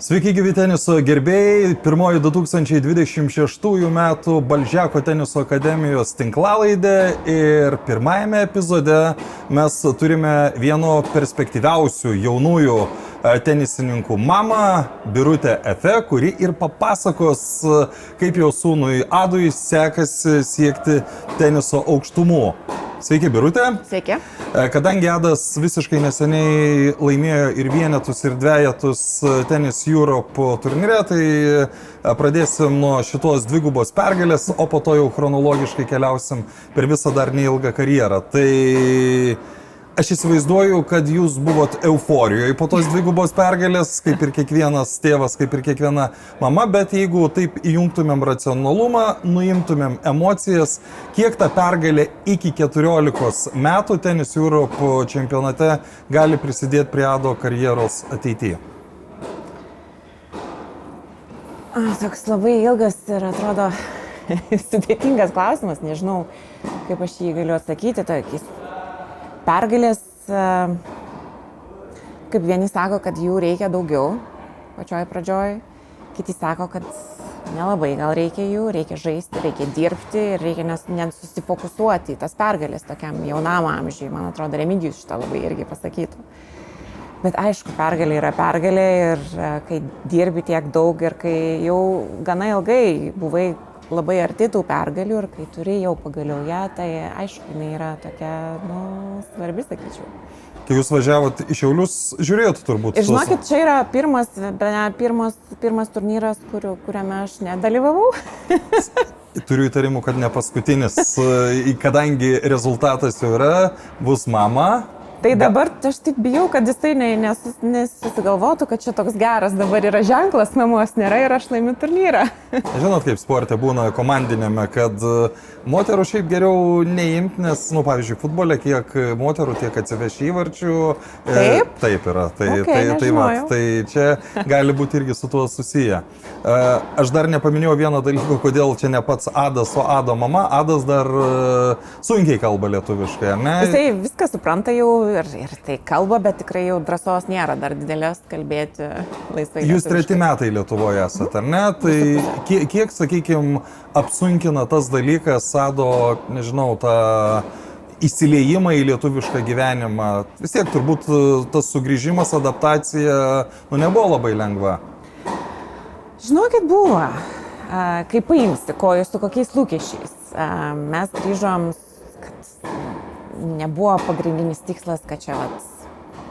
Sveiki, gyvi teniso gerbėjai. Pirmoji 2026 metų Balžeko teniso akademijos tinklalaidė ir pirmajame epizode mes turime vieno perspektyviausių jaunųjų tenisininkų mamą, Birutę Efe, kuri ir papasakos, kaip jo sūnui Adui sekasi siekti teniso aukštumų. Sveiki, Birutė. Sveiki. Kadangi Adas visiškai neseniai laimėjo ir vienetus, ir dvejetus Tennis Europe turnyre, tai pradėsim nuo šitos dvigubos pergalės, o po to jau chronologiškai keliausim per visą dar neilgą karjerą. Tai aš įsivaizduoju, kad jūs buvot euforijoje po tos dvigubos pergalės, kaip ir kiekvienas tėvas, kaip ir kiekviena mama, bet jeigu taip įjungtumėm racionalumą, nuimtumėm emocijas, kiek ta pergalė iki 14 metų Tennis Europe čempionate gali prisidėti prie Ado karjeros ateityje? Toks labai ilgas ir atrodo sudėtingas klausimas, nežinau, kaip aš jį galiu atsakyti. Tokiais pergalės, kaip vieni sako, kad jų reikia daugiau pačioj pradžioj, kiti sako, kad nelabai gal reikia jų, reikia žaisti, reikia dirbti ir reikia nesusifokusuoti į tas pergalės tokiam jaunam amžiui. Man atrodo, Remigijus šitą labai irgi pasakytų. Bet aišku, pergalė yra pergalė ir kai dirbi tiek daug ir kai jau gana ilgai buvai labai arti tų pergalių ir kai turi jau pagaliau ją, tai aišku, jinai yra tokia, svarbi, sakyčiau. Kai jūs važiavot į Šiaulius, žiūrėjot turbūt. Ir žinokit, čia yra pirmas turnyras, kuriame aš nedalyvavau. Turiu įtarimų, kad ne paskutinis, kadangi rezultatas jau yra, bus mama. Tai dabar aš taip bijau, kad jisai nesusigalvotų, kad čia toks geras dabar yra ženklas, mamos nėra ir aš laimiu turnyrą. Žinot, kaip sporte būna komandinėme, kad moterų šiaip geriau neimti, nes, pavyzdžiui, futbole kiek moterų, tiek atsiveši įvarčių. Taip? Taip yra. Tai čia gali būti irgi su tuo susiję. Aš dar nepaminėjau vieną dalyką, kodėl čia ne pats Adas, o Ado mama. Adas dar sunkiai kalba lietuviškai, ar ne? Jisai viską supranta jau. Ir tai kalba, bet tikrai jau drąsos nėra dar didelės kalbėti laisvai. Jūs 3 metai Lietuvoje esate, ar ne? Tai kiek, sakykime, apsunkina tas dalykas Ado, nežinau, tą įsiliejimą į lietuvišką gyvenimą? Vis tiek turbūt tas sugrįžimas, adaptacija, nebuvo labai lengva. Žinokit, buvo. Kaip paimsi, su kokiais lūkesčiais. Mes grįžom, nebuvo pagrindinis tikslas, kad čia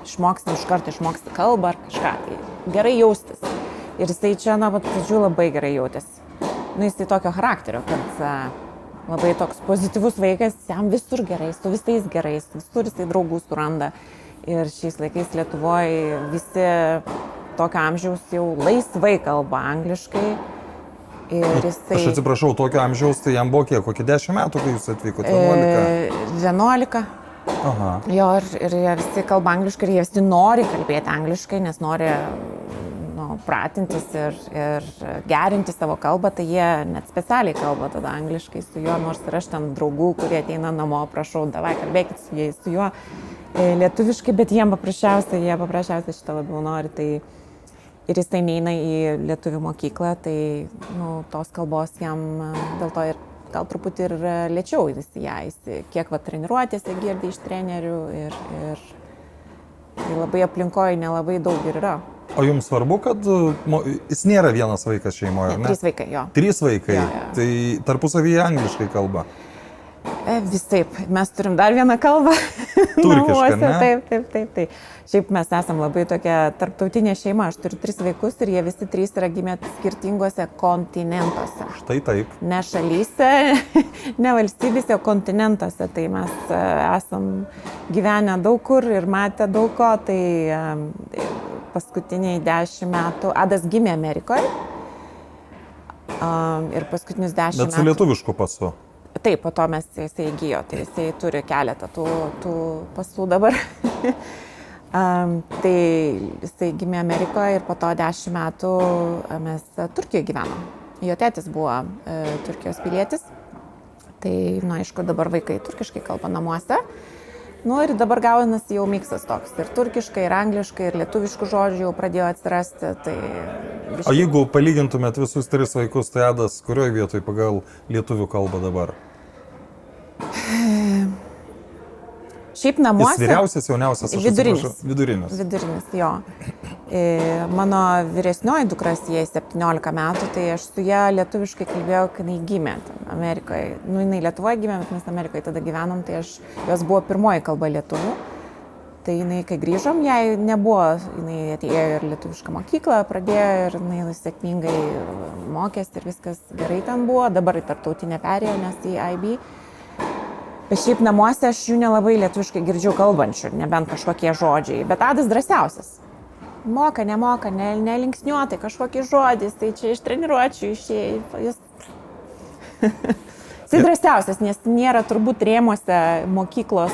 išmoksti kalbą ar kažką. Tai gerai jaustis. Ir jisai čia, pradžių labai gerai jautėsi. Jisai tokio charakterio, kad labai toks pozityvus vaikas, jam visur gerai, su visais gerais, visur jisai draugų suranda. Ir šiais laikais Lietuvoje visi tokio amžiaus jau laisvai kalba angliškai. Aš atsiprašau, tokio amžiaus, tai jam buvo kiek, kokį 10 metų, kai jūs atvykote? 11. Aha. Jo, ir jie visi kalba angliškai ir jie visi nori kalbėti angliškai, nes nori pratintis ir gerinti savo kalbą, tai jie net specialiai kalba tada angliškai su juo, nors ir aš ten draugų, kurie ateina namo, prašau, davai kalbėkit su juo lietuviškai, bet jie paprasčiausiai šitą labiau nori. Tai ir jisai neina į lietuvių mokyklą, tai tos kalbos jam dėl to ir gal truputį ir lėčiau kiek treniruotėse girdi iš trenerių ir tai labai aplinkoje nelabai daug ir yra. O jums svarbu, kad jis nėra vienas vaikas šeimoje, ar ne? 3 vaikai, jo. 3 vaikai, jo. Tai tarpusavyje angliškai kalba. Visaip, mes turim dar vieną kalbą. Turkišką, ne? Taip. Šiaip mes esam labai tokia tarptautinė šeima, aš turiu 3 vaikus ir jie visi 3 yra gimę skirtingose kontinentuose. Štai taip. Ne šalyse, ne valstybėse, o kontinentuose. Tai mes esam gyvenę daug kur ir matę daug ko. Tai paskutiniai 10 metų, Adas gimė Amerikoje ir paskutinius 10 metų. Bet su lietuvišku pasu. Taip, po to jisai įgijo, tai jisai turi keletą tų pasų dabar. Tai jisai gimė Amerikoje ir po to 10 metų mes Turkijoje gyvenom. Jo tėtis buvo Turkijos pilietis. Tai, aišku, dabar vaikai turkiškai kalba namuose. Nu ir dabar gaunasi jau miksas toks. Ir turkiškai, ir angliškai, ir lietuviškų žodžių jau pradėjo atsirasti. Tai O jeigu palygintumėt visus 3 vaikus, tai Adas kurioje vietoje pagal lietuvių kalbą dabar? Šiaip namuose... Jis vyriausias, jauniausias, aš Vidurinis. Vidurinis. Vidurinis, jo. Mano vyresnioji dukras, jai 17 metų, tai aš su ją lietuviškai kalbėjau, kai jinai gimė Amerikoje. Nu, jinai Lietuvoje gimė, bet mes Amerikoje tada gyvenom, tai jos buvo pirmoji kalba lietuvių. Tai jinai, kai grįžom, jai nebuvo, jinai atėjo ir lietuvišką mokyklą, pradėjo ir jinai sėkmingai mokėsi ir viskas gerai ten buvo. Dabar į tarptautinę perėjo, nes į IB. Bet šiaip namuose aš jų nelabai lietuviškai girdžiu kalbančių, nebent kažkokie žodžiai. Bet Adas drąsiausias. Moka, nemoka, nelinksniuotai kažkokį žodis, tai čia iš treniruočių išėjai. Jis drąsiausias, nes nėra turbūt rėmuose mokyklos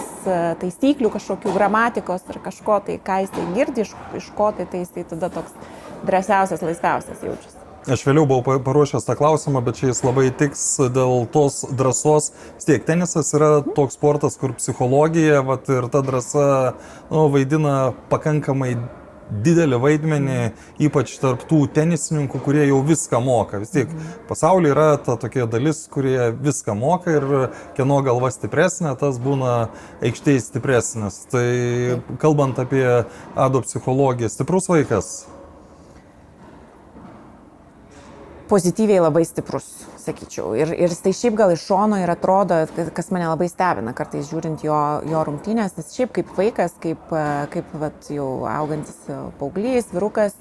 taisyklių, kažkokių gramatikos ar kažko, tai ką jisai girdi, iš ko tai jisai tada toks drąsiausias, laisviausias jaučiasi. Aš vėliau buvau paruošęs tą klausimą, bet čia jis labai tiks dėl tos drąsos. Tiek, tenisas yra toks sportas, kur psichologija ir ta drąsa vaidina pakankamai didelį vaidmenį, ypač tarp tų tenisininkų, kurie jau viską moka. Vis tiek pasaulyje yra ta tokia dalis, kurie viską moka ir kieno galva stipresnė, tas būna aikštėje stipresnis. Tai kalbant apie Ado psichologiją, stiprus vaikas. Pozityviai labai stiprus, sakyčiau. Ir tai šiaip gal iš šono ir atrodo, kas mane labai stebina, kartais žiūrint jo rungtynės, nes šiaip kaip vaikas, kaip jau augantis paauglys, vyrukas,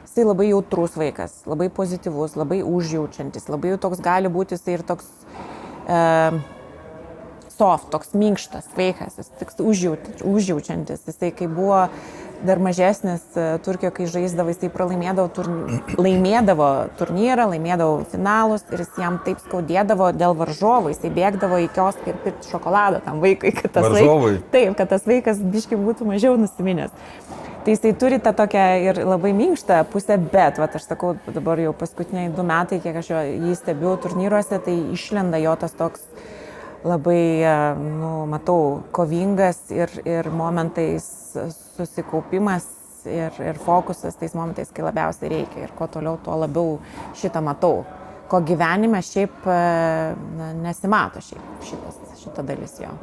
jisai labai jautrus vaikas, labai pozityvus, labai užjaučiantis, labai jau toks gali būti, jisai ir toks soft, toks minkštas vaikas, jis toks užjaučiantis, jisai kai buvo dar mažesnis Turkijoje, kai žaisdavo, jisai laimėdavo turnyrą, laimėdavo finalus ir jis jam taip skaudėdavo dėl varžovų, jisai bėgdavo į kioską ir pirkti šokoladą tam vaikui, kad tas vaikas biškai būtų mažiau nusiminęs. Tai jisai turi tą tokią ir labai minkštą pusę, bet, aš sakau, dabar jau paskutiniai 2 metai, kiek aš jį stebiu turnyruose, tai išlenda jo tas toks labai, matau, kovingas ir momentais susikaupimas ir fokusas tais momentais, kai labiausiai reikia. Ir kuo toliau, tuo labiau šitą matau. Ko gyvenime šiaip nesimato šita dalis jo.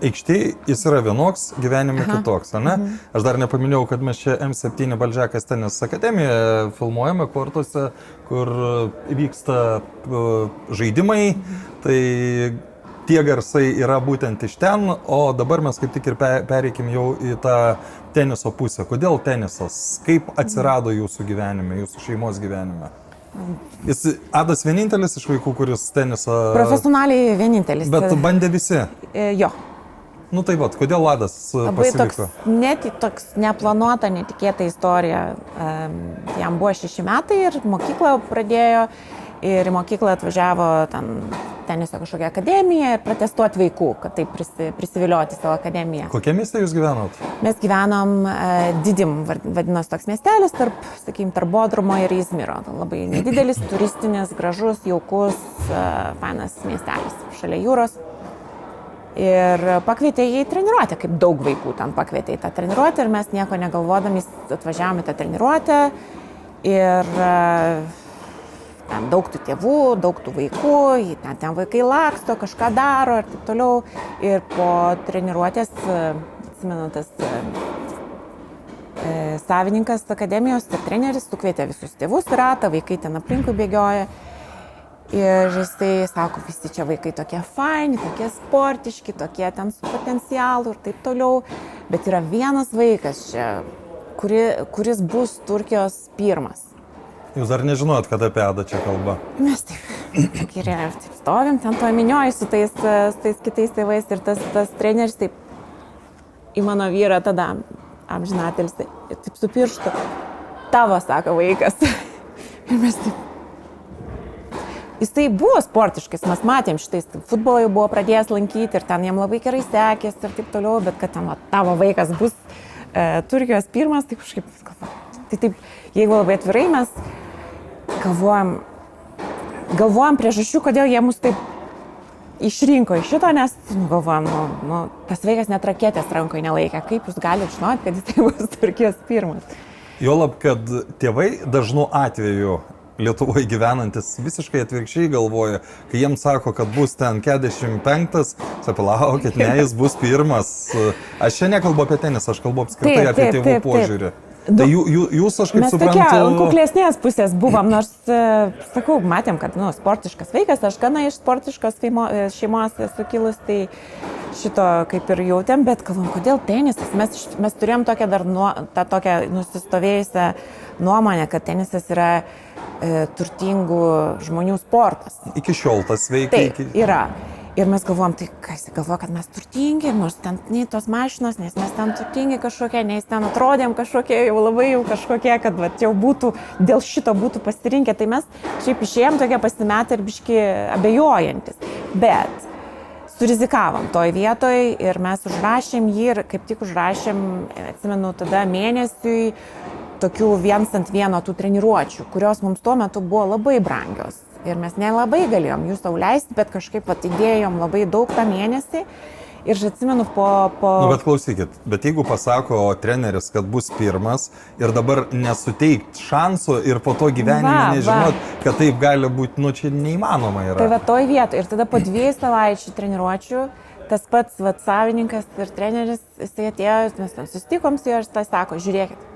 Aikštėje jis yra vienoks, gyvenime kitoks, ne? Aš dar nepaminėjau, kad mes čia M7 Balžekas tenis akademijoje filmuojame kortuose, kur vyksta žaidimai, tai tie garsai yra būtent iš ten, o dabar mes kaip tik ir pereikim jau į tą teniso pusę. Kodėl tenisas? Kaip atsirado jūsų gyvenime, jūsų šeimos gyvenime? Adas vienintelis iš vaikų, kuris tenisą... Profesionaliai vienintelis. Bet bandė visi? Jo. Nu tai kodėl Adas pasiliko? Toks neplanuota, netikėta istorija. Jam buvo 6 metai ir mokyklą pradėjo. Ir į mokyklą atvažiavo teniso kažkokią akademiją ir protestuoti vaikų, kad taip prisivilioti savo akademiją. Kokie mieste jūs gyvenot? Mes gyvenom Didim, vadinosi toks miestelis, tarp Bodrumo ir Izmiro. Labai nedidelis, turistinis, gražus, jaukus, fainas miestelis šalia jūros. Ir pakvietė jį į treniruotę, kaip daug vaikų ten pakvietė į tą treniruotę ir mes nieko negalvodami atvažiavome į tą treniruotę ir ten daug tų tėvų, daug tų vaikų, ten vaikai laksto, kažką daro ir taip toliau. Ir po treniruotės, atsimenu, tas savininkas akademijos ir treneris sukvietė visus tėvus į ratą, vaikai ten aplinkui bėgioja. Ir jisai sako, visi čia vaikai tokie faini, tokie sportiški, tokie ten su potencialu ir taip toliau. Bet yra vienas vaikas čia, kuris bus Turkijos pirmas. Jūs dar nežinojot, kad apie Adą čia kalba? Mes taip stovim, ten to minioju su tais kitais tėvais ir tas treneris taip į mano vyrą tada amžinatelis, taip su pirštu, tavo, sako, vaikas. Ir mes taip. Jisai buvo sportiškas, mes matėm šitais, futbolą jau buvo pradėjęs lankyti ir ten jam labai gerai sekėsi ir taip toliau, bet kad ten tavo vaikas bus Turkijos pirmas, taip kažkaip galvoju. Tai taip, jeigu labai atvirai mes galvojam priežasčių, kodėl jie mus taip išrinko iš šito, nes, galvojam, tas vaikas net raketės rankoje nelaikė. Kaip jūs galite žinoti, kad jis bus Turkijos pirmas? Juolab, kad tėvai dažnu atveju Lietuvoje gyvenantis visiškai atvirkščiai galvoja, kai jiems sako, kad bus ten 45, sapalaukit, ne, jis bus pirmas. Aš čia nekalbu apie tenisą, aš kalbu apskritai apie tėvų požiūrį. Tai jūs, aš kaip suprantu... Mes tokie kuklesnės pusės buvom, nors, sakau, matėm, kad, sportiškas vaikas, aš gana iš sportiškos šeimos esu kilus, tai šito kaip ir jautėm, bet kalbam, kodėl tenisas? Mes turėjom tokią dar tą tokią nusistovėjusią nuomonę, kad tenisas yra turtingų žmonių sportas. Iki šiol tas veikia. Taip, yra. Ir mes galvom, tai kas galvoja, kad mes turtingi, nors ten nei tos mašinos, nes mes ten turtingi kažkokie, nes ten atrodėm kažkokie, jau labai jau kažkokie, kad jau būtų, dėl šito būtų pasirinkę. Tai mes šiaip išėjom tokie pasimetę ir biški abejojantis. Bet surizikavom toj vietoj ir mes užrašėm jį ir kaip tik užrašėm, atsimenu, tada mėnesiui tokių 1 ant 1 tų treniruočių, kurios mums tuo metu buvo labai brangios. Ir mes nelabai galėjom jų sau leisti, bet kažkaip įdėjom labai daug tą mėnesį. Ir aš atsimenu po... Bet klausykit, bet jeigu pasako treneris, kad bus pirmas ir dabar nesuteikt šansų ir po to gyvenime nežinot, kad taip gali būti, čia neįmanoma yra. Tai va toj vietoj. Ir tada po 2 savaičių treniruočių tas pats savininkas ir treneris, jisai atėjo, mes ten susitikom su juo ir jisai sako, žiūrėkit.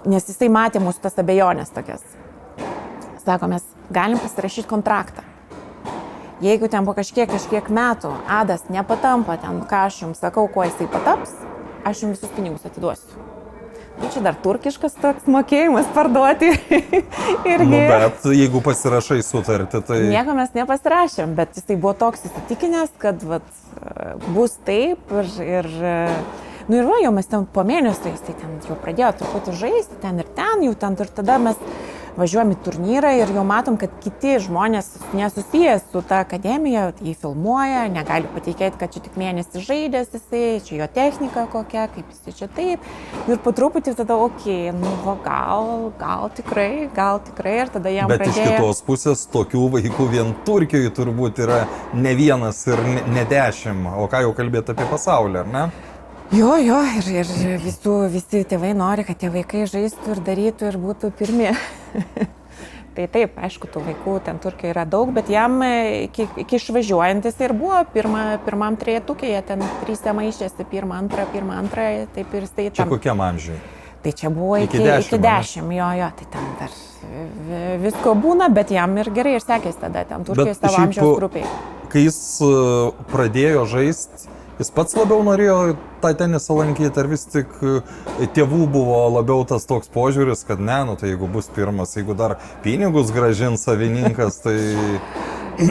Nes jisai matė mūsų tas abejonės tokias. Sako, mes galim pasirašyti kontraktą. Jeigu ten po kažkiek metų Adas nepatampa ten, ką aš jums sakau, kuo jisai pataps, aš jums visus pinigus atiduosiu. Tai čia dar turkiškas toks mokėjimas parduoti. Bet jeigu pasirašai sutartį, tai... Nieko mes nepasirašėm, bet jisai buvo toks įsitikinęs, kad bus taip ir jau mes ten po mėnesio, jisai ten jau pradėjo truputį žaisti, ten ir tada mes važiuojam į turnyrą ir jau matom, kad kiti žmonės nesusijęs su ta akademija, jį filmuoja, negali patikėti, kad čia tik mėnesį žaidęs jisai, čia jo technika kokia, kaip jisai čia taip. Ir po truputį tada, gal tikrai, ir tada jam pradėjo... Bet iš kitos pusės tokių vaikų vien Turkijoje turbūt yra ne vienas ir ne 10, o ką jau kalbėti apie pasaulį, ar ne? Jo, ir visi tėvai nori, kad tie vaikai žaistų ir darytų ir būtų pirmi. Tai taip, aišku, tų vaikų ten Turkijoje yra daug, bet jam iki išvažiuojantis ir buvo pirmam trejetukėje, ten 3 maišėsi, pirmą, antrą, taip ir jisai tam. Čia kokiam amžiui? Tai čia buvo iki 10, jo, tai ten dar visko būna, bet jam ir gerai ir sekėsi tada ten Turkijoje savo amžiaus grupiai. Kai jis pradėjo žaisti, jis pats labiau norėjo tą tenisą lankyti, ar vis tik tėvų buvo labiau tas toks požiūris, kad ne, tai jeigu bus pirmas, jeigu dar pinigus grąžins savininkas, tai...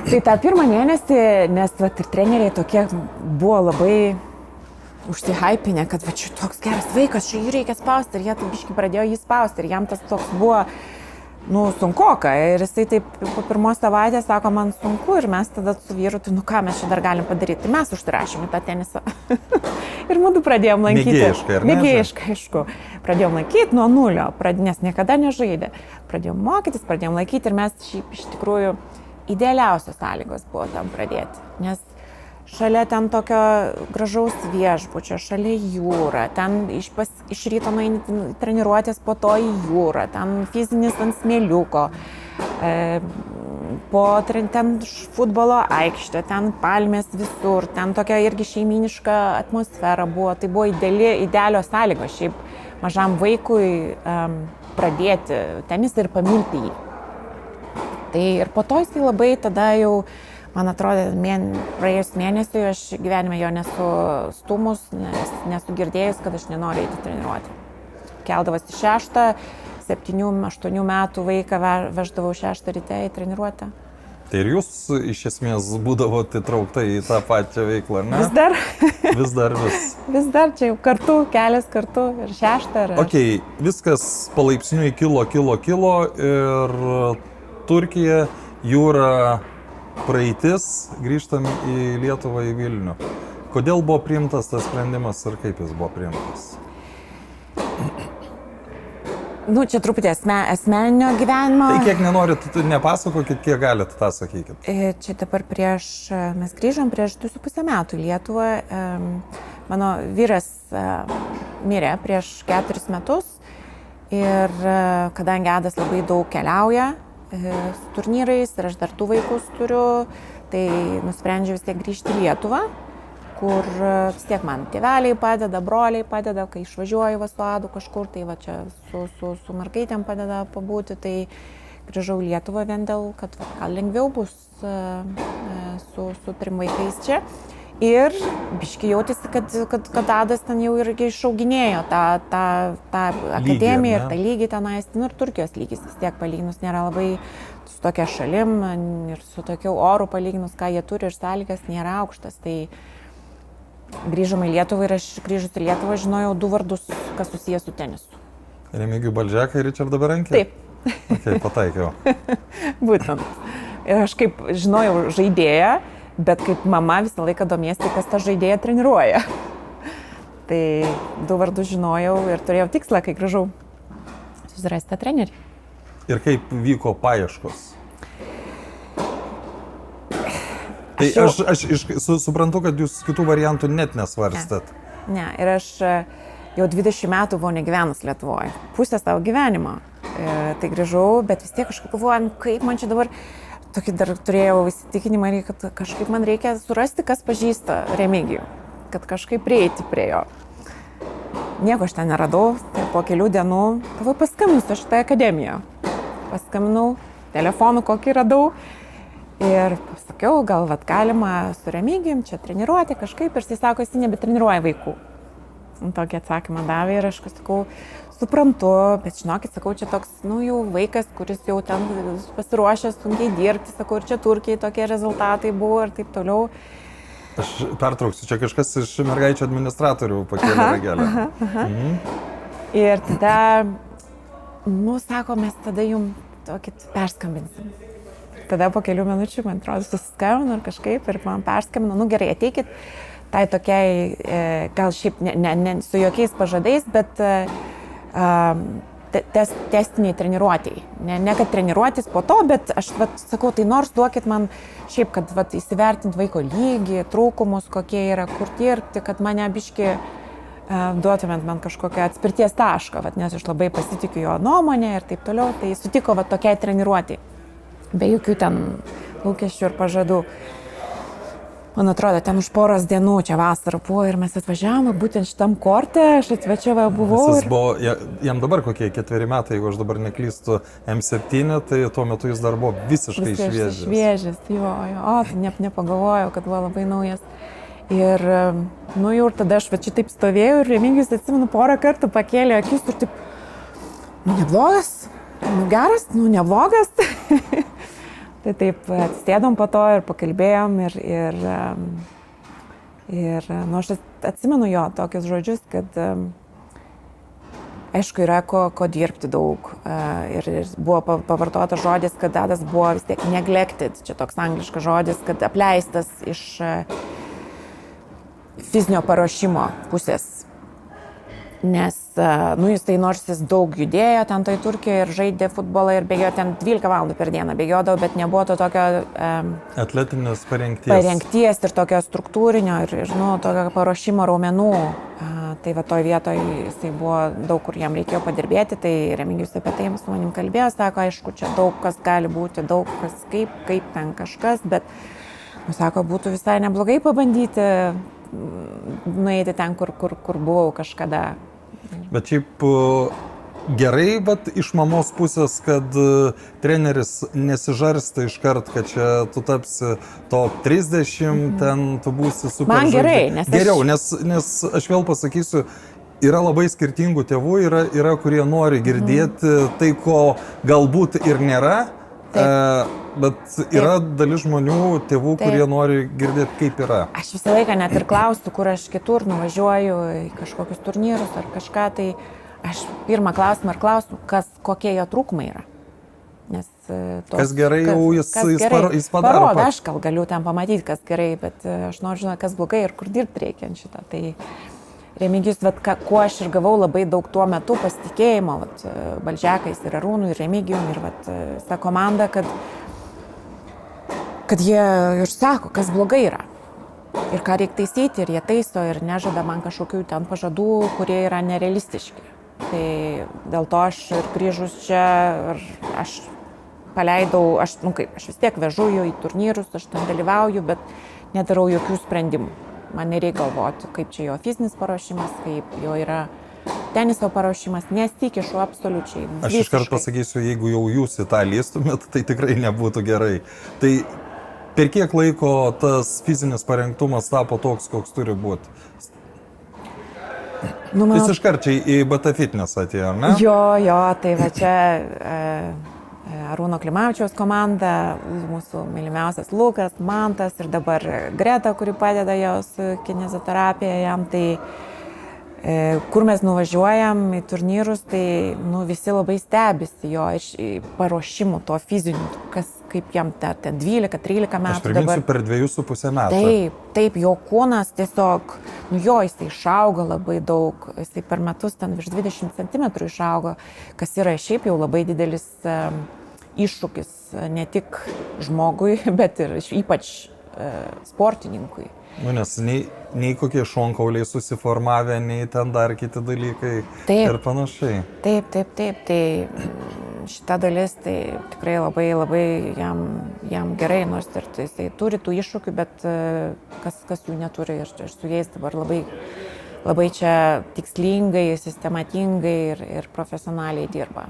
Tai tą pirmą mėnesį, nes ir treneriai tokie buvo labai užsihaipinę, kad čia toks geras vaikas, čia jį reikia spausti ir jie taip biškai pradėjo jį spausti ir jam tas toks buvo... sunkoka ir jisai taip po pirmos savaitės sako, man sunku ir mes tada su vyru, tai ką mes čia dar galim padaryti, tai mes užsirašėm į tą tenisą. Ir mūdu pradėjom lankyti. Mėgėjiškai, ar ne? Mėgėjiškai, aišku. Pradėjom lankyti nuo 0, nes niekada nežaidė. Pradėjom mokytis, pradėjom lankyti ir mes šiaip iš tikrųjų idealiausios sąlygos buvo tam pradėti, nes šalia ten tokio gražaus viešbučio, šalia jūra, ten iš ryto nueini treniruotės, po to į jūrą, ten fizinis ant smėliuko, ten futbolo aikštė, ten palmės visur, ten tokia irgi šeiminiška atmosfera buvo, tai buvo idealios sąlygos šiaip mažam vaikui pradėti tenisą ir pamilti jį. Tai ir po to jisai labai tada jau, man atrodo, praėjus mėnesiui aš gyvenime jo nesu stumus, nesu girdėjus, kad aš nenoriu eiti treniruoti. Keldavasi 6, 7, 8 metų vaiką veždavau 6 ryte į treniruotę. Tai ir jūs iš esmės būdavote įtraukta į tą pačią veiklą, ar ne? Vis dar. Vis dar, čia jau kartu, kelias kartu ir 6. Okei, viskas palaipsniui kilo ir Turkija, jūra, praeitis, grįžtam į Lietuvą, į Vilnių. Kodėl buvo priimtas tas sprendimas ir kaip jis buvo priimtas? Nu, čia truputį asmeninio gyvenimo. Tai kiek nenorit, nepasakokit, kiek galit, tą sakykit. Čia dabar mes grįžom prieš 2,5 metų į Lietuvą. Mano vyras mirė prieš 4 metus ir kadangi Adas labai daug keliauja su turnyrais ir aš dar 2 vaikus turiu, tai nusprendžiau vis tiek grįžti į Lietuvą, kur vis tiek man tėveliai padeda, broliai padeda, kai išvažiuoju su Adu kažkur, tai va čia su mergaitėm padeda pabūti, tai grįžau į Lietuvą vien dėl, kad gal lengviau bus su 3 vaikais čia. Ir biškai jautėsi, kad Adas ten jau irgi išauginėjo tą akademiją ir tą lygį tenais, ir Turkijos lygis vis tiek palyginus nėra labai su tokia šalim ir su tokiu oru palyginus, ką jie turi ir sąlygas nėra aukštas. Tai grįžom į Lietuvą ir aš grįžus į Lietuvą žinojau 2 vardus, kas susijęs su tenisu. Remigijų Balžeką ir Ričardą Berankį? Taip. Okay, pataikiau. Būtent. Ir aš kaip žinojau žaidėją, bet kaip mama visą laiką domiesi, kas tą žaidėją treniruoja. Tai 2 vardus žinojau ir turėjau tikslą, kai grįžau susirasti tą trenerį. Ir kaip vyko paieškos? Tai aš suprantu, kad jūs kitų variantų net nesvarstėt. Ne, ir aš jau 20 metų buvau negyvenus Lietuvoje, pusę savo gyvenimo. Tai grįžau, bet vis tiek kažkaip galvoju, kaip man čia dabar, tokį dar turėjau įsitikinimą, kad kažkaip man reikia surasti, kas pažįsta Remigijų, kad kažkaip prieiti prie jo. Nieko aš ten neradau, tai po kelių dienų paskambinus aš tą akademiją. Paskambinau, telefonų kokį radau. Ir pasakiau, gal galima su Remigijum čia treniruoti kažkaip ir jis sako, jis nebetreniruoja vaikų. Tokį atsakymą davė ir aš sakau, suprantu, bet žinokit, sakau, čia toks, jau vaikas, kuris jau ten pasiruošęs sunkiai dirbti, sakau, ir čia Turkijai tokie rezultatai buvo ir taip toliau. Aš pertrauksiu, čia kažkas iš mergaičių administratorių pakėlė ragelę. Ir tada, sako, mes tada jums tokį perskambinsim. Tada po kelių minučių, man atrodo, susiskambino ir kažkaip ir man perskambino, gerai, ateikit tai tokiai, gal šiaip ne su jokiais pažadais, bet testiniai treniruotėjai. Ne kad treniruotis po to, bet aš sakau, tai nors duokit man šiaip, kad įsivertinti vaiko lygį, trūkumus, kokie yra, kur dirbti, kad mane biški duotumėt man kažkokią atspirties tašką, nes aš labai pasitikiu jo nuomonę ir taip toliau, tai sutiko tokiai treniruotėjai. Be jokių ten lūkesčių ir pažadų. Man atrodo, ten už poros dienų čia vasarą buvo ir mes atvažiavome būtent šitam korte, aš atvažiavau buvau. Jam dabar kokie 4 metai, jeigu aš dabar neklystu, M7, tai tuo metu jis dar buvo visiškai šviežias. Šviežias, jo, nepagalvojau, kad buvo labai naujas. Ir, ir tada aš čia taip stovėjau ir Remigijus, atsimenu, porą kartų pakėlė akis ir taip, neblogas, geras, neblogas. Tai taip atsisėdom po to ir pakalbėjom ir aš atsimenu jo tokius žodžius, kad aišku yra ko dirbti daug ir buvo pavartotas žodis, kad Adas buvo vis tiek neglected, čia toks angliškas žodis, kad apleistas iš fizinio paruošimo pusės. Nes, jis tai nors jis daug judėjo ten toj Turkijoje ir žaidė futbolą ir bėgėjo ten 12 valandų per dieną bėgiodavo, bet nebuvo to tokio atletinės parengties ir tokio struktūrinio ir tokio paruošimo raumenų. Tai toj vietoj jisai buvo daug, kur jam reikėjo padirbėti, tai Remigijus apie tai su manim kalbėjo, sako, aišku, čia daug kas gali būti, daug kas kaip ten kažkas, bet, sako, būtų visai neblogai pabandyti nueiti ten, kur buvau kažkada. Bet šiaip gerai, bet iš mamos pusės, kad treneris nesižarsta iškart, kad čia tu tapsi top 30, ten tu būsi super Man gerai, nes geriau, nes aš vėl pasakysiu, yra labai skirtingų tėvų, yra kurie nori girdėti tai, ko galbūt ir nėra, bet yra dalis žmonių, tėvų, kurie nori girdėti, kaip yra. Aš visą laiką net ir klausiu, kur aš kitur nuvažiuoju į kažkokius turnyrus ar kažką, tai aš pirmą klausimą klausiu, kokie jo trūkumai yra. Kas gerai, jau jis padaro. Aš gal galiu ten pamatyti, kas gerai, bet aš noriu žinoti, kas blogai ir kur dirbti reikia šitą. Tai Remigijus, kuo aš ir gavau labai daug tuo metu pasitikėjimo, Balžekais ir Arūnų, ir Remigijum, ir ta komanda, kad jie ir sako, kas blogai yra. Ir ką reikia taisyti, ir jie taiso, ir nežada man kažkokių ten pažadų, kurie yra nerealistiški. Tai dėl to aš ir grįžus čia, aš paleidau, aš vis tiek vežu jo į turnyrus, aš ten dalyvauju, bet nedarau jokių sprendimų. Man nereikia galvoti, kaip čia jo fizinis paruošimas, kaip jo yra teniso paruošimas, nesikišu absoliučiai. Aš iškart pasakysiu, jeigu jau jūs į tą lįstumėt, tai tikrai nebūtų gerai. Tai per kiek laiko tas fizinis parengtumas tapo toks, koks turi būti? Jis iškart čia į BT Fitness atėjo, ne? Jo, tai va čia Arūno Klimavičiaus komanda, mūsų mylimiausias Lukas, Mantas ir dabar Greta, kuri padeda jo su kineziterapija jam. Tai kur mes nuvažiuojam į turnyrus, tai visi labai stebisi jo paruošimu, to fiziniu, kaip jam ten 12-13 metų. Aš priminsiu, per 2,5 metų. Taip, jo kūnas tiesiog, jisai išaugo labai daug, jisai per metus ten virš 20 cm išaugo, kas yra šiaip jau labai didelis iššūkis ne tik žmogui, bet ir ypač sportininkui. Nes nei kokie šonkauliai susiformavę, nei ten dar kiti dalykai ir panašiai. Taip. Tai šita dalis tai tikrai labai jam gerai, nors ir jisai turi tų iššūkių, bet kas jų neturi ir su jais dabar labai čia tikslingai, sistematingai ir profesionaliai dirba.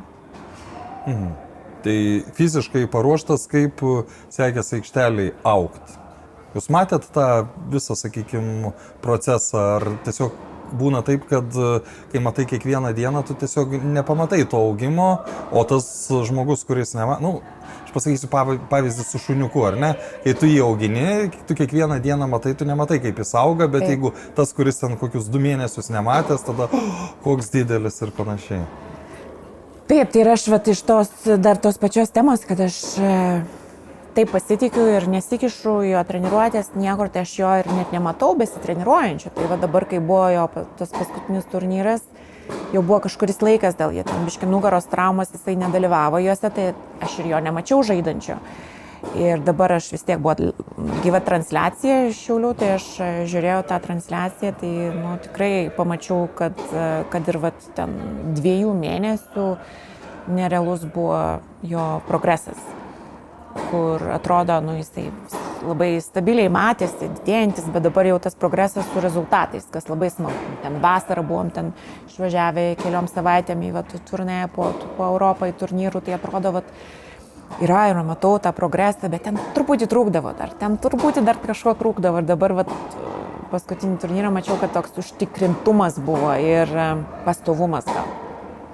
Tai fiziškai paruoštas, kaip sekėsi aikšteliai augti. Jūs matėt tą visą, sakykime, procesą, ar tiesiog būna taip, kad kai matai kiekvieną dieną, tu tiesiog nepamatai to augimo, o tas žmogus, kuris aš pasakysiu pavyzdį su šuniuku, ar ne? Kai tu jį augini, tu kiekvieną dieną matai, tu nematai, kaip jis auga, bet jeigu tas, kuris ten kokius 2 mėnesius nematęs, tada koks didelis ir panašiai. Taip, tai yra aš iš tos pačios temos, kad aš taip pasitikiu ir nesikišu jo treniruotės, niekur tai aš jo ir net nematau besitreniruojančio. Tai dabar, kai buvo jo tas paskutinis turnyras, jau buvo kažkuris laikas dėl jie ten biški nugaros traumos, jisai nedalyvavo juose, tai aš ir jo nemačiau žaidančio. Ir dabar aš vis tiek buvo gyva transliacija iš Šiaulių, tai aš žiūrėjau tą transliaciją, tai tikrai pamačiau, kad ir ten 2 mėnesių nerealus buvo jo progresas, kur atrodo, jisai labai stabiliai matėsi, didėjantis, bet dabar jau tas progresas su rezultatais, kas labai smagu. Ten vasarą buvom ten išvažiavę keliom savaitėm į turnė po Europą į turnyrų, tai atrodo, yra ir matau tą progresą, bet ten truputį trūkdavo dar, kažko trūkdavo ir dabar paskutinį turnyrą mačiau, kad toks užtikrintumas buvo ir pastovumas gal.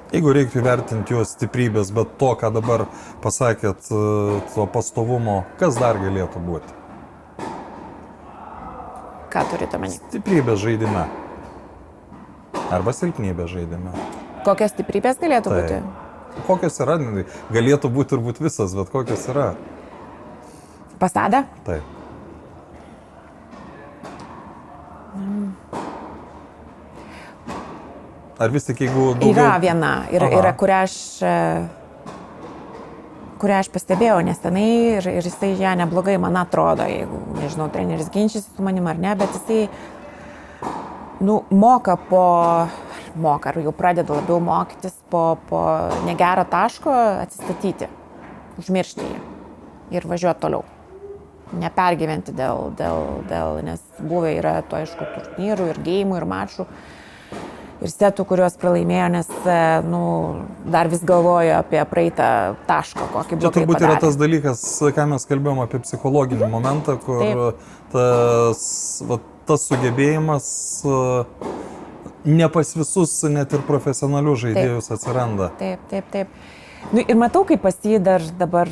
Jeigu reiktų įvertinti jo stiprybės, bet to, ką dabar pasakėt, to pastovumo, kas dar galėtų būti? Ką turite omeny? Stiprybės žaidime. Arba silpnybės žaidime. Kokios stiprybės galėtų būti? Kokios yra? Galėtų būti turbūt visas, bet kokios yra? Pasada? Taip. Ar vis tik jeigu daugiau... Yra viena, yra kurią aš pastebėjau nesenai ir jisai ją neblogai, man atrodo, jeigu, nežinau, treneris ginčysi su manim ar ne, bet jisai moka ar jau pradeda labiau mokytis po negero taško atsistatyti, užmiršti jį ir važiuoti toliau. Nepergyventi nes buvę yra to, aišku, turnyrų ir geimų ir mačų ir setų, kuriuos pralaimėjo, nes dar vis galvoju apie praeitą tašką, kokį blogai padarė. Čia turbūt yra tas dalykas, ką mes kalbėjom apie psichologinį momentą, kur tas sugebėjimas ne pas visus, net ir profesionalius žaidėjus atsiranda. Taip. Ir matau, kaip pas jį dar dabar,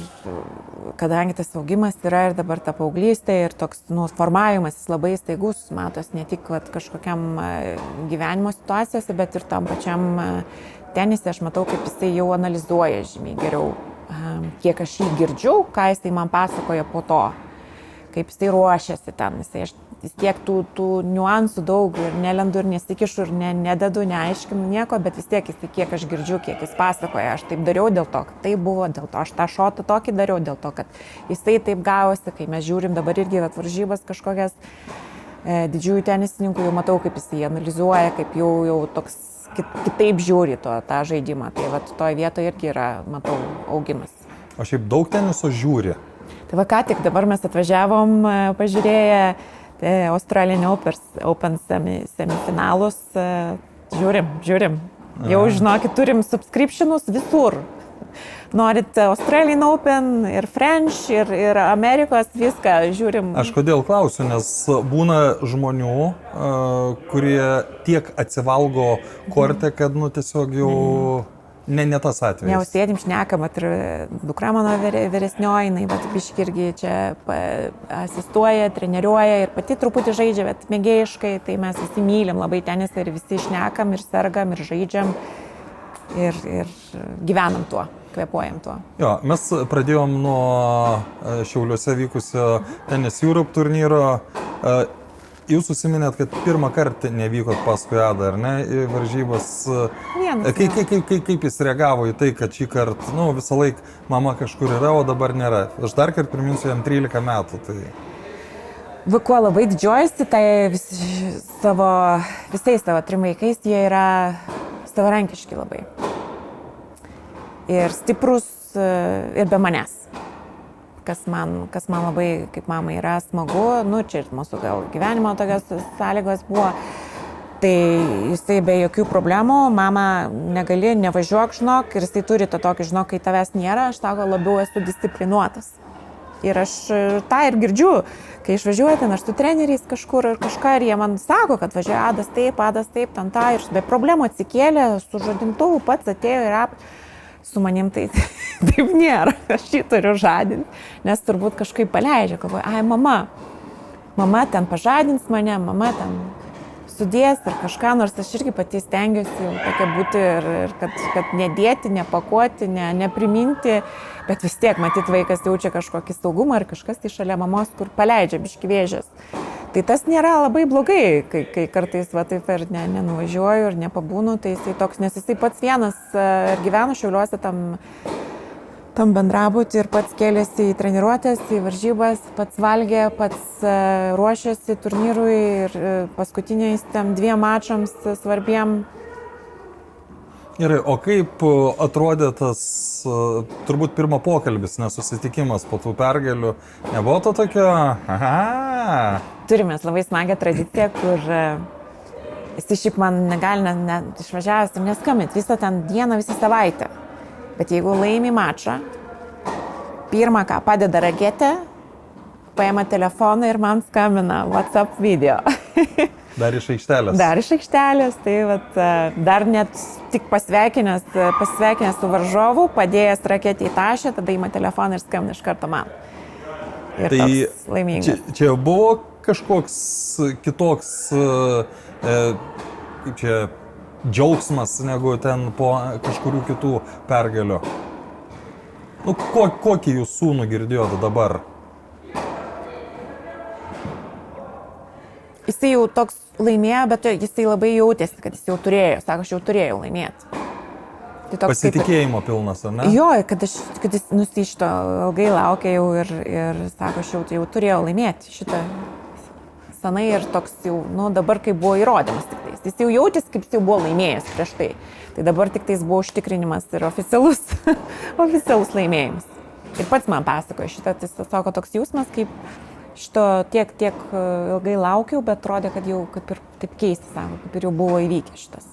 kadangi tas augimas yra ir dabar ta paauglystė ir toks formavimas jis labai staigus, matos ne tik kažkokiam gyvenimo situacijose, bet ir tam pačiam tenise. Aš matau, kaip jisai jau analizuoja žymiai geriau, kiek aš jį girdžiu, ką jisai man pasakoja po to, kaip jisai ruošiasi ten, aš vis tiek tų niuansų daug ir nelendu ir nesikišu ir nededu, neaiškinu nieko, bet vis tiek jisai, kiek aš girdžiu, kiek jis pasakoja, aš taip dariau dėl to, kad tai buvo, dėl to aš tą šotą tokį dariau, dėl to, kad jisai taip gavosi, kai mes žiūrim dabar irgi varžybas kažkokias didžiųjų tenisininkų, jau matau, kaip jisai analizuoja, kaip jau toks kitaip žiūri tą žaidimą, tai va toje vietoje irgi yra, matau, augimas. O šiaip daug teniso žiūri? Tai va ką tik dabar mes atvažiavom pažiūrėję Australian Open semifinalus, žiūrim. Jau žinokit, turim subscriptionus visur. Norit Australian Open ir French ir Amerikos, viską žiūrim. Aš kodėl klausiu, nes būna žmonių, kurie tiek atsivalgo kortę, kad tiesiog jau... Ne tas atvejis. Jau sėdim, šnekam, ir dukra mano vyresnioji, jinai biški irgi čia asistuoja, treneriuoja ir pati truputį žaidžia, bet mėgėjiškai, tai mes visi mylim labai tenisą ir visi šnekam ir sergam ir žaidžiam ir gyvenam tuo, kvėpuojam tuo. Jo, mes pradėjom nuo Šiauliuose vykusio Tennis Europe turnyro. Jūs užsiminėt, kad pirmą kartą nevykot paskui Adą, ar ne, į varžybas. Kaip jis reagavo į tai, kad šį kartą, visą laiką mama kažkur yra, o dabar nėra? Aš dar kartą priminsiu, jam 13 metų. Tai... Kuo labai didžiuojasi, tai visais savo 3 vaikais, jie yra savarankiški labai. Ir stiprus ir be manęs. Kas man labai, kaip mamai, yra smagu, čia ir mūsų gal gyvenimo tokios sąlygos buvo, tai jisai be jokių problemų, mama negali, nevažiuok, žinok, ir jisai turi tą tokį, žinok, kai tavęs nėra, aš tau labiau esu disciplinuotas. Ir aš tą ir girdžiu, kai išvažiuoju ten, aš su treneriais kažkur ir kažką, ir jie man sako, kad važiuoja Adas taip, ten tą, ir be problemų atsikėlė, su žadintuvu pats atėjo ir su manim tai taip nėra, aš jį turiu žadinti, nes turbūt kažkaip paleidžia, galvoju, mama ten pažadins mane, mama ten sudės ir kažką, nors aš irgi pati stengiuosi tokia būti ir kad nedėti, nepakuoti, nepriminti, bet vis tiek, matyt, vaikas jaučia kažkokį saugumą ir kažkas tai šalia mamos, kur paleidžia biškį vėžės. Tai tas nėra labai blogai, kai kartais taip ir nenuvažiuoju ir nepabūnu, tai jisai toks, nes jisai pats vienas ir gyveno Šiauliuose tam bendrabutį ir pats kėlėsi į treniruotės, į varžybas, pats valgė, pats ruošėsi turnyrui ir paskutiniais 2 mačams svarbiem. Gerai, o kaip atrodė tas, turbūt pirmo pokalbis, nesusitikimas po tų pergalių, nebuvo to tokio, Turime labai smagią tradiciją, kur jis šiaip man negali išvažiavęs ir neskambinti visą ten dieną, visą savaitę. Bet jeigu laimi mačą, pirmą ką padeda raketę, paima telefoną ir man skambina WhatsApp video. Dar iš aikštelės? Dar iš aikštelės, tai dar net tik pasveikinęs su varžovu, padėjęs raketį į tašę, tada ima telefoną ir skambina iš karto man. Ir tai toks laimingas. Čia buvo kažkoks kitoks džiaugsmas negu ten po kažkurių kitų pergalių. Kokį jūs sūnų girdėjote dabar? Jisai jau toks laimėjo, bet jisai labai jautėsi, kad jis jau turėjo, sako, aš jau turėjau laimėti. Tai toks pasitikėjimo pilnas, ar ne? Jo, kad jis nusišito ilgai laukia jau ir sako, aš jau turėjau laimėti šitą senai ir toks jau, dabar kaip buvo įrodymas tik tais. Jis jau jautėsi, kaip jis jau buvo laimėjęs prieš tai. Tai dabar tik tais buvo užtikrinimas ir oficialus laimėjimas. Ir pats man pasakojo šitą, tai sako toks jausmas, kaip šito tiek ilgai laukiau, bet atrodė, kad jau kaip ir taip keistai, sako, kaip ir jau buvo įvykę šitas.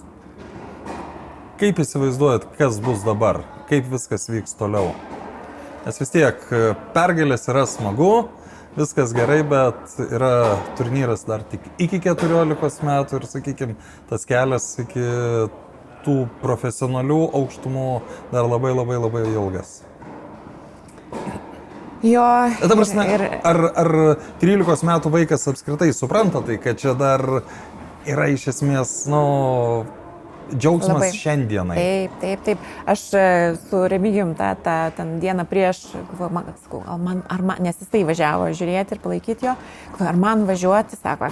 Kaip įsivaizduojat, kas bus dabar? Kaip viskas vyks toliau? Nes vis tiek pergalės yra smagu, viskas gerai, bet yra turnyras dar tik iki 14 metų ir, sakykime, tas kelias iki tų profesionalių aukštumų dar labai ilgas. Jo. Ta prasme, ar 13 metų vaikas apskritai supranta tai, kad čia dar yra iš esmės, džiaugsmas Labai. šiandienai. Taip. Aš su Remigijum ten dieną prieš, nes jisai važiavo žiūrėti ir palaikyti jo, ar man važiuoti, sako,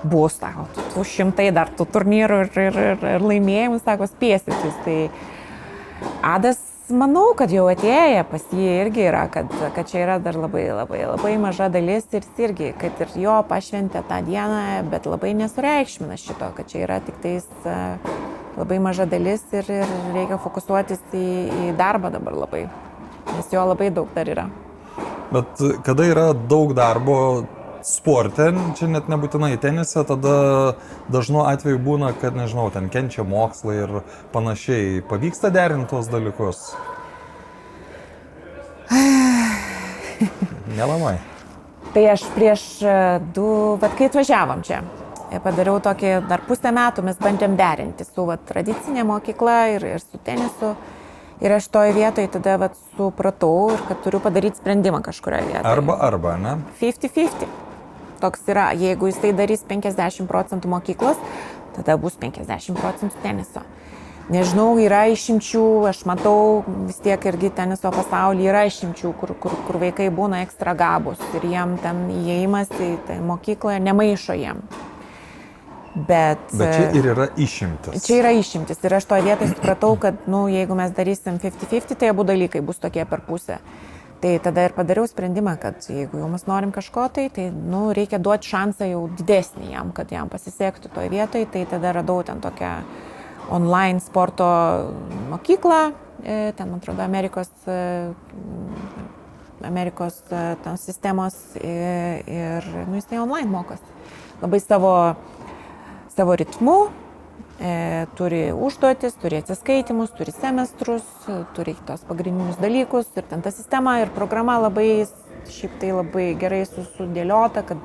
bus, sako, tų 100 dar tų turnyrų ir laimėjimų, sako, spėsit jūs. Tai Adas, manau, kad jau atėję pas jį irgi yra, kad čia yra dar labai maža dalis ir jis irgi, kad ir jo pašventė tą dieną, bet labai nesureikšmina šito, kad čia yra tik tais labai maža dalis ir reikia fokusuotis į darbą dabar labai, nes jo labai daug dar yra. Bet kada yra daug darbo sporte, čia net nebūtinai tenise, tada dažnu atveju būna, kad, nežinau, ten kenčia mokslai ir panašiai. Pavyksta derinti tuos dalykus? Nelabai. Tai aš prieš kai atvažiavom čia, padariau tokį, dar pusę metų mes bandėm derinti su tradicinė mokykla ir su tenisu. Ir aš toje vietoje tada supratau, kad turiu padaryti sprendimą kažkurioje vietoje. Arba, ne? 50-50. Toks yra, jeigu jisai darys 50% mokyklos, tada bus 50% teniso. Nežinau, yra išimčių, aš matau vis tiek irgi teniso pasaulyje yra išimčių, kur vaikai būna ekstra gabus ir jiem ten įėjimas į mokyklą nemaišo jiem. Bet čia ir yra išimtis. Čia yra išimtis ir aš toje vietoje supratau, kad jeigu mes darysim 50-50, tai abu dalykai bus tokie per pusę. Tai tada ir padariau sprendimą, kad jeigu jau mes norim kažko, tai reikia duoti šansą jau didesnį jam, kad jam pasisektų toje vietoje. Tai tada radau ten tokią online sporto mokyklą, ten, man atrodo, Amerikos ten sistemos ir jisai online mokosi. Labai savo ritmu, turi užduotis, turi atsiskaitimus, turi semestrus, turi tos pagrindinius dalykus ir ten ta sistema ir programa labai gerai sudėliota, kad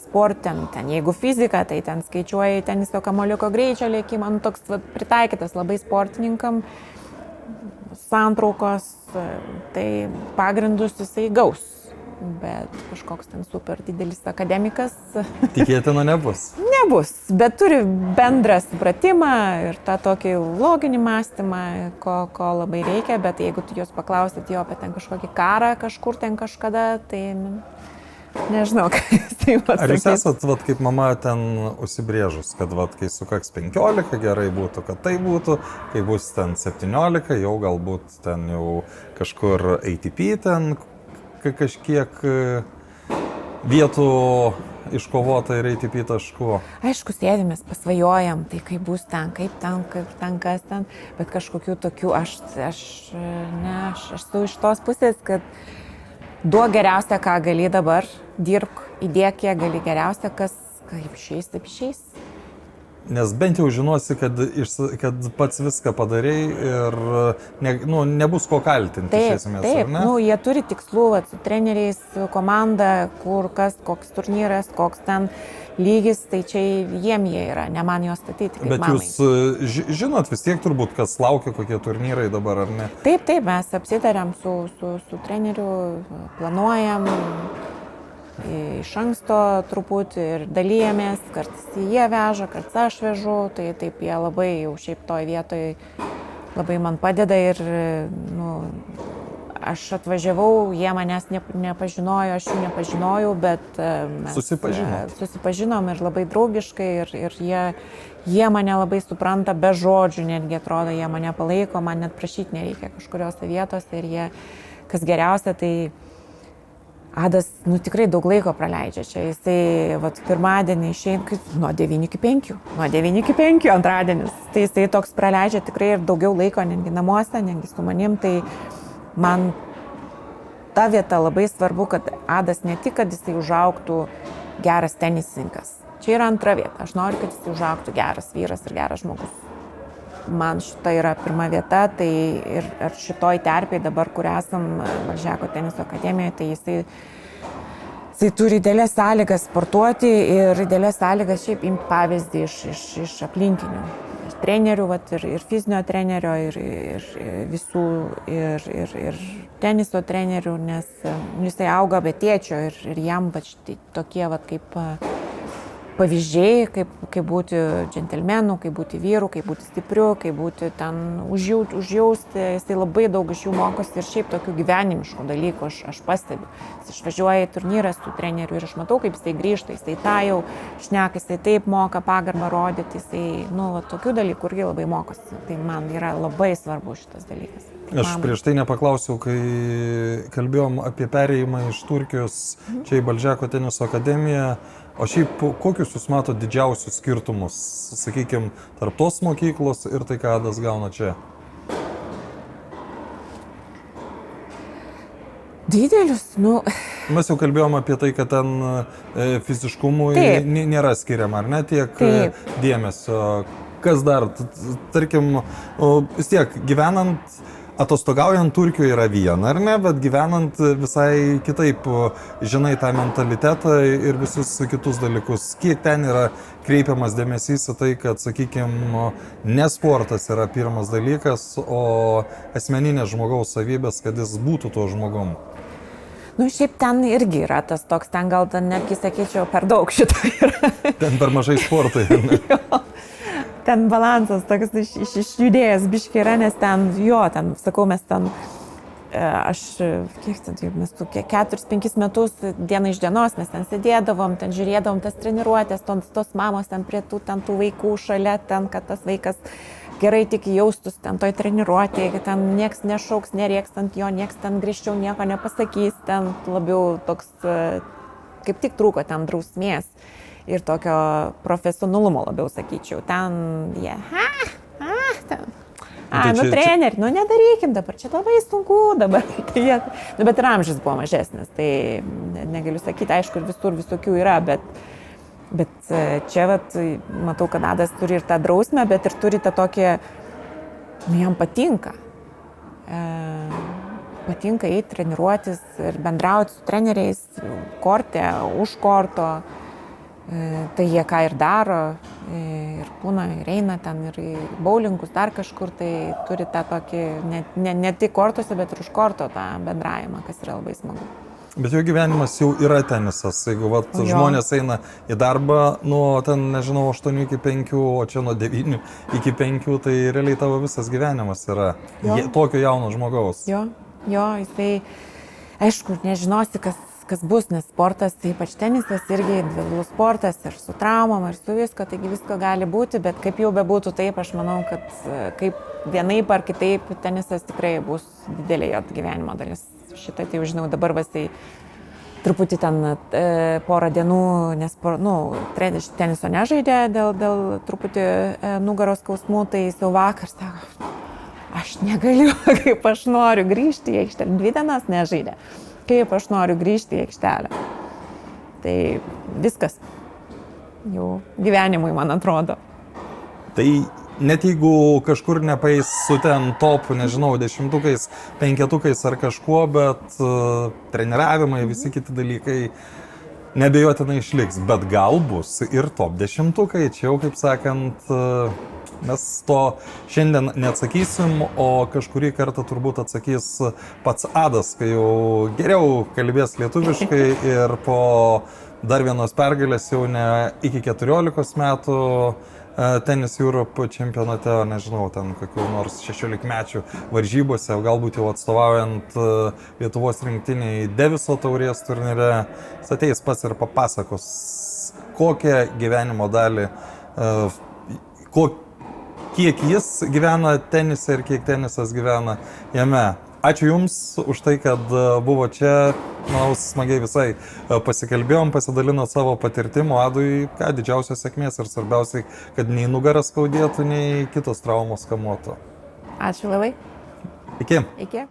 sporte, ten jeigu fizika, tai ten skaičiuoja teniso kamuoliuko greičio lėkimą, toks pritaikytas labai sportininkam, santraukos, tai pagrindus jisai gaus. Bet kažkoks ten super didelis akademikas. Tikėtina nebus. Nebus, bet turi bendrą supratimą ir tą tokį loginį mąstymą, ko labai reikia, bet jeigu tu jos paklausit jo apie ten kažkokį karą kažkur ten kažkada, tai nežinau, ką jis tai pasakys. Ar jūs esat, kaip mama, ten užsibrėžus, kad kai sukaks 15, gerai būtų, kad tai būtų, kai bus ten 17, jau galbūt ten jau kažkur ATP ten kažkiek vietų iškovota ir ATP taškų. Aišku, sėdimės, pasvajojam, tai kaip bus ten, kaip ten, kas ten, bet kažkokių tokių, aš esu iš tos pusės, kad duok geriausia, ką gali dabar, dirbk, įdėk, kiek gali geriausia, kas kaip išeis, taip išeis. Nes bent jau žinosi, kad pats viską padarei ir nebus ko kaltinti iš esmės. Taip, jie turi tikslų su treneriais, su komanda, kur kas, koks turnyras, koks ten lygis, tai čia jie yra, ne man juos statyti. Bet mamai. Jūs žinot vis tiek turbūt, kas laukia, kokie turnyrai dabar, ar ne? Taip, mes apsitarėm su treneriu, planuojam iš anksto truputį ir dalyjamės, kartais jie veža, kartais aš vežu, tai taip jie labai jau šiaip toj vietoj labai man padeda ir aš atvažiavau, jie manęs nepažinojo, aš jų nepažinojau, bet mes susipažinom ir labai draugiškai ir jie mane labai supranta be žodžių, netgi atrodo, jie mane palaiko, man net prašyti nereikia kažkuriuose vietose ir jie, kas geriausia, tai Adas, tikrai daug laiko praleidžia čia, jisai pirmadienį išeina nuo 9 iki 5 antradienis, tai jisai toks praleidžia tikrai ir daugiau laiko netgi namuose, netgi su manim, tai man ta vieta labai svarbu, kad Adas ne tik, kad jisai užaugtų geras tenisininkas, čia yra antra vieta, aš noriu, kad jisai užaugtų geras vyras ir geras žmogus. Man šita yra pirma vieta, tai ir šitoj terpėje dabar, kur esam Balžeko teniso akademijoje, tai jisai turi didelės sąlygas sportuoti ir didelės sąlygas šiaip imti pavyzdį iš aplinkinių. Iš trenerių, ir fizinio trenerio, ir visų, ir teniso trenerių, nes jisai auga be tėčio ir jam tokie kaip pavyzdžiai, kaip būti džentelmenu, kaip būti vyru, kaip būti stipriu, kaip būti ten užjausti. Jisai labai daug iš jų mokosi ir šiaip tokių gyvenimiškų dalykų aš pastebiu. Jis išvažiuoja į turnyrą su treneriu ir aš matau, kaip jisai grįžta, jisai tą jau šneka, jisai taip moka pagarbą rodyti, jisai, va, tokių dalykų irgi labai mokosi. Tai man yra labai svarbu šitas dalykas. Aš prieš tai nepaklausiau, kai kalbėjom apie perėjimą iš Turkijos čia į Balžeko teniso akademiją, o šiaip kokius jūs mato didžiausius skirtumus, sakykime, tarp tos mokyklos ir tai, ką Adas gauna čia? Didelius, Mes jau kalbėjom apie tai, kad ten fiziškumui nėra skiriama, ar ne, tiek dėmesio. Kas dar, tarkim, vis tiek gyvenant, atostogaujant Turkijoje yra viena, ar ne, bet gyvenant visai kitaip, žinai tą mentalitetą ir visus kitus dalykus. Kiek ten yra kreipiamas dėmesys į tai, kad, sakykime, ne sportas yra pirmas dalykas, o asmeninės žmogaus savybės, kad jis būtų tuo žmogum. Šiaip ten irgi yra tas toks, ten gal netgi sakyčiau, per daug šito yra. Ten per mažai sportai. Ten balansas toks išjudėjęs biški yra, nes ten, sakau, mes ten, kiek ten, mes 4-5 metus dieną iš dienos mes ten sėdėdavom, ten žiūrėdavom tas treniruotės, tos mamos ten prie tų vaikų šalia, ten, kad tas vaikas gerai tik jaustus ten toj treniruotėje, kad ten nieks nešauks, nerieks ant jo, nieks ten grįžčiau nieko nepasakys, ten labiau toks, kaip tik trūko ten drausmės. Ir tokio profesionalumo labiau sakyčiau. Ten jie, treneri, nedarykim dabar, čia labai sunku dabar. Bet ir amžius buvo mažesnis, tai negaliu sakyti, aišku, ir visur visokių yra, bet čia matau, kad Adas turi ir tą drausmę, bet ir turi tą tokį, jam patinka. Patinka eiti treniruotis ir bendrauti su treneriais, korte, už korto. Tai jie ką ir daro, ir būna, ir eina ten, ir į bowlingus, dar kažkur, tai turi tą tokį, ne tik kortose, bet ir už korto tą bendravimą, kas yra labai smagu. Bet jo gyvenimas jau yra tenisas, jeigu žmonės eina į darbą nuo ten, nežinau, 8 iki 5, o čia nuo 9 iki 5, tai realiai tavo visas gyvenimas yra tokio jauno žmogaus. Jo, jisai, aišku, nežinosi, kas bus, nes sportas, ypač tenisas, irgi individualus sportas ir su traumom, ir su visko, taigi visko gali būti, bet kaip jau bebūtų taip, aš manau, kad kaip vienaip ar kitaip tenisas tikrai bus didelė jo gyvenimo dalis. Šitą tai jau žinau, dabar tai truputį ten porą dienų, nes teniso nežaidė dėl truputį nugaros skausmų, tai jis jau vakar sako, aš negaliu, kaip aš noriu grįžti į aikštelę, 2 dienas nežaidė. Kaip aš noriu grįžti į aikštelę. Tai viskas jau gyvenimui, man atrodo. Tai net jeigu kažkur nepaeis su ten top, nežinau, 10-ukais, 5-ukais ar kažkuo, bet treniravimai, visi kiti dalykai nebejotinai išliks. Bet gal bus ir top 10-ukai, čia jau, kaip sakant, mes to šiandien neatsakysim, o kažkurį kartą turbūt atsakys pats Adas, kai jau geriau kalbės lietuviškai ir po dar vienos pergalės jau ne iki 14 metų Tennis Europe čempionate, nežinau, ten kokių nors 16-mečių varžybose, galbūt jau atstovaujant Lietuvos rinktiniai Deviso taurės turnyre, jis ateis pats ir papasakos, kokią gyvenimo dalį, kiek jis gyvena tenise ir kiek tenisas gyvena jame. Ačiū Jums už tai, kad buvo čia, manau, smagiai visai pasikalbėjom, pasidalinot savo patirtimu, Adui, didžiausios sėkmės ir svarbiausiai, kad nei nugaras skaudėtų, nei kitos traumos kamuotų. Ačiū labai. Iki. Iki.